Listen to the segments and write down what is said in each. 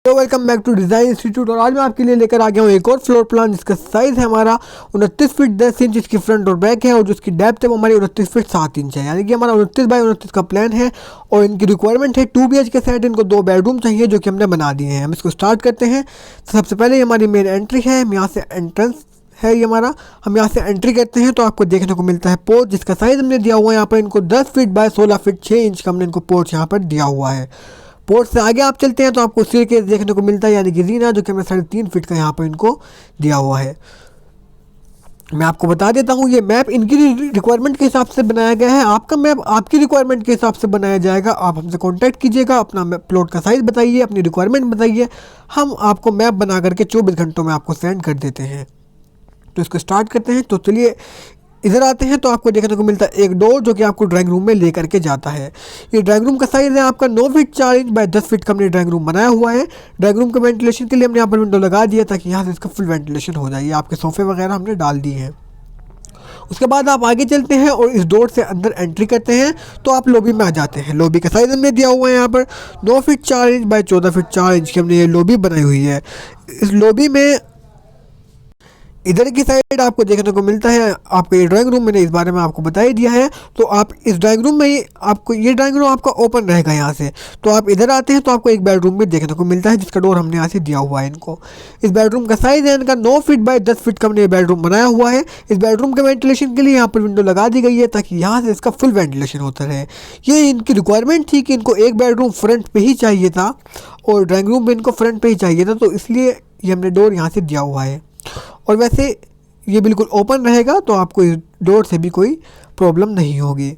तो welcome back to design institute. और आज मैं आपके लिए लेकर आ गया हूँ एक और फ्लोर प्लान जिसका साइज़ है हमारा 29 फीट 10 इंच। इसकी फ्रंट और बैक है और जो इसकी डेप्थ है वो हमारी 29 फीट 7 इंच है, यानी कि हमारा 29 बाई 29 का प्लान है। और इनकी रिक्वायरमेंट है 2 BH के सेट, इनको 2 बेडरूम चाहिए जो कि हमने बना दिए हैं। हम इसको स्टार्ट करते हैं। सबसे पहले हमारी मेन एंट्री है, हम यहाँ से एंट्रेंस है ये हमारा, हम यहाँ से एंट्री करते हैं तो आपको देखने को मिलता है पोर्च, जिसका साइज़ हमने दिया हुआ है यहाँ पर इनको 10 फीट बाय 16 फीट 6 इंच का हमने इनको पोर्च यहाँ पर दिया हुआ है। पोर्ट से आगे आप चलते हैं तो आपको स्टेयरकेस देखने को मिलता है, यानी कि जीना, जो कि हमें 3.5 फीट का यहाँ पर इनको दिया हुआ है। मैं आपको बता देता हूँ ये मैप इनकी रिक्वायरमेंट के हिसाब से बनाया गया है। आपका मैप आपकी रिक्वायरमेंट के हिसाब से बनाया जाएगा। आप हमसे कांटेक्ट कीजिएगा, अपना प्लॉट का साइज़ बताइए, अपनी रिक्वायरमेंट बताइए, हम आपको मैप बना करके 24 घंटों में आपको सेंड कर देते हैं। तो इसको स्टार्ट करते हैं। तो चलिए इधर आते हैं तो आपको देखने को मिलता है एक डोर जो कि आपको ड्राइंग रूम में लेकर के जाता है। ये ड्राइंग रूम का साइज़ है आपका 9 फीट 4 इंच बाय 10 फीट का हमने ड्राइंग रूम बनाया हुआ है। ड्राइंग रूम के वेंटिलेशन के लिए हमने यहाँ पर विंडो लगा दिया ताकि यहाँ से इसका फुल वेंटिलेशन हो जाए। आपके सोफ़े वगैरह हमने डाल दिए हैं। उसके बाद आप आगे चलते हैं और इस डोर से अंदर एंट्री करते हैं तो आप लॉबी में आ जाते हैं। लॉबी का साइज़ हमने दिया हुआ है यहाँ पर 9 feet 4 inch by 14 feet 4 inch की हमने ये लॉबी बनाई हुई है। इस लॉबी में इधर की साइड आपको देखने को मिलता है आपका ये ड्राइंग रूम, मैंने इस बारे में आपको बता ही दिया है। तो आप इस ड्राइंग रूम में ही आपको ये ड्राइंग रूम आपका ओपन रहेगा यहाँ से। तो आप इधर आते हैं तो आपको एक बेडरूम भी देखने को मिलता है जिसका डोर हमने यहाँ से दिया हुआ है इनको। इस बेडरूम का साइज़ है इनका 9 फीट बाय 10 फीट का हमने बेडरूम बनाया हुआ है। इस बेडरूम के वेंटिलेशन के लिए यहाँ पर विंडो लगा दी गई है ताकि यहाँ से इसका फुल वेंटिलेशन होता रहे। ये इनकी रिक्वायरमेंट थी कि इनको एक बेडरूम फ्रंट पर ही चाहिए था और ड्राइंग रूम भी इनको फ्रंट पर ही चाहिए था, तो इसलिए ये हमने डोर यहाँ से दिया हुआ है। और वैसे ये बिल्कुल ओपन रहेगा तो आपको इस डोर से भी कोई प्रॉब्लम नहीं होगी।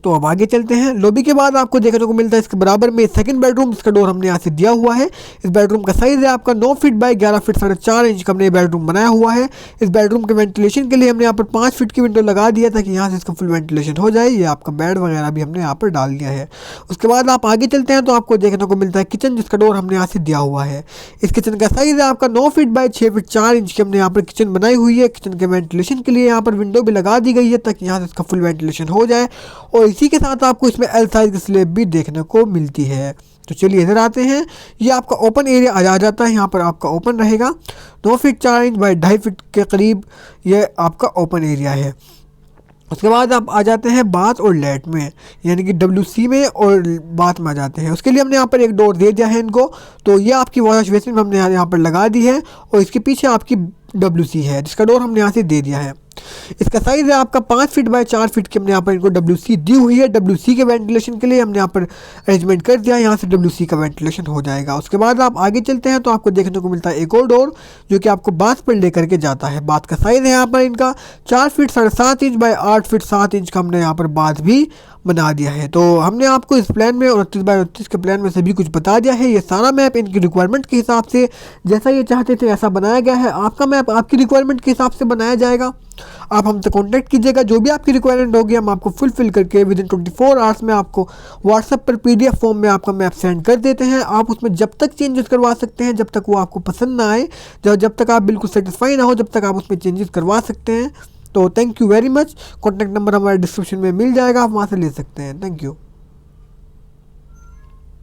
तो अब आगे चलते हैं। लॉबी के बाद आपको देखने को मिलता है इसके बराबर में सेकंड बेडरूम, जिसका डोर हमने यहाँ से दिया हुआ है। इस बेडरूम का साइज़ है आपका 9 फीट बाय 11 फीट 4.5 इंच का हमने बेडरूम बनाया हुआ है। इस बेडरूम के वेंटिलेशन के लिए हमने यहाँ पर 5 फीट की विंडो लगा दिया ताकि यहाँ से इसका फुल वेंटिलेशन हो जाए। ये आपका बेड वगैरह भी हमने यहाँ पर डाल दिया है। उसके बाद आप आगे चलते हैं तो आपको देखने को मिलता है किचन, जिसका डोर हमने यहाँ से दिया हुआ है। इस किचन का साइज़ है आपका 9 फीट बाय 6 फीट 4 इंच की हमने यहाँ पर किचन बनाई हुई है। किचन के वेंटिलेशन के लिए यहाँ पर विंडो भी लगा दी गई है ताकि यहाँ से इसका फुल वेंटिलेशन हो जाए। और इसी के साथ आपको इसमें एल साइज की स्लैब भी देखने को मिलती है। तो चलिए इधर आते हैं। ये आपका ओपन एरिया आ जाता है, यहाँ पर आपका ओपन रहेगा 2 फीट 4 इंच बाय 2.5 फीट के करीब ये आपका ओपन एरिया है। उसके बाद आप आ जाते हैं बाथ और लेट में, यानी कि WC में और बाथ में आ जाते हैं। उसके लिए हमने यहाँ पर एक डोर दे दिया है इनको। तो ये आपकी वॉश बेसिन हमने यहाँ पर लगा दी है और इसके पीछे आपकी WC है जिसका डोर हमने यहाँ से दे दिया है। इसका साइज़ है आपका 5 फीट बाय 4 फीट की हमने यहाँ पर इनको WC दी हुई है। WC के वेंटिलेशन के लिए हमने यहाँ पर अरेंजमेंट कर दिया है, यहाँ से WC का वेंटिलेशन हो जाएगा। उसके बाद आप आगे चलते हैं तो आपको देखने को मिलता है एक और डोर जो कि आपको बाथ पर लेकर के जाता है। बाथ का साइज़ है यहाँ पर इनका 4 feet 7.5 inch by 8 feet 7 inch का हमने यहाँ पर बाथ भी बना दिया है। तो हमने आपको इस प्लान में 29 बाय 29 के प्लान में सभी कुछ बता दिया है। ये सारा मैप इनकी रिक्वायरमेंट के हिसाब से जैसा ये चाहते थे ऐसा बनाया गया है। आपका मैप आपकी रिक्वायरमेंट के हिसाब से बनाया जाएगा। आप हमसे कांटेक्ट कीजिएगा, जो भी आपकी रिक्वायरमेंट होगी हम आपको फुलफिल करके विदिन 24 आवर्स में आपको व्हाट्सएप पर PDF फॉर्म में आपका मैप सेंड कर देते हैं। आप उसमें जब तक चेंजेस करवा सकते हैं जब तक वो आपको पसंद ना आए, जब तक आप बिल्कुल सेटिस्फाई ना हो जब तक आप उसमें चेंजेस करवा सकते हैं। तो thank you very much. Contact number हमारे डिस्क्रिप्शन में मिल जाएगा, आप वहाँ से ले सकते हैं। Thank you.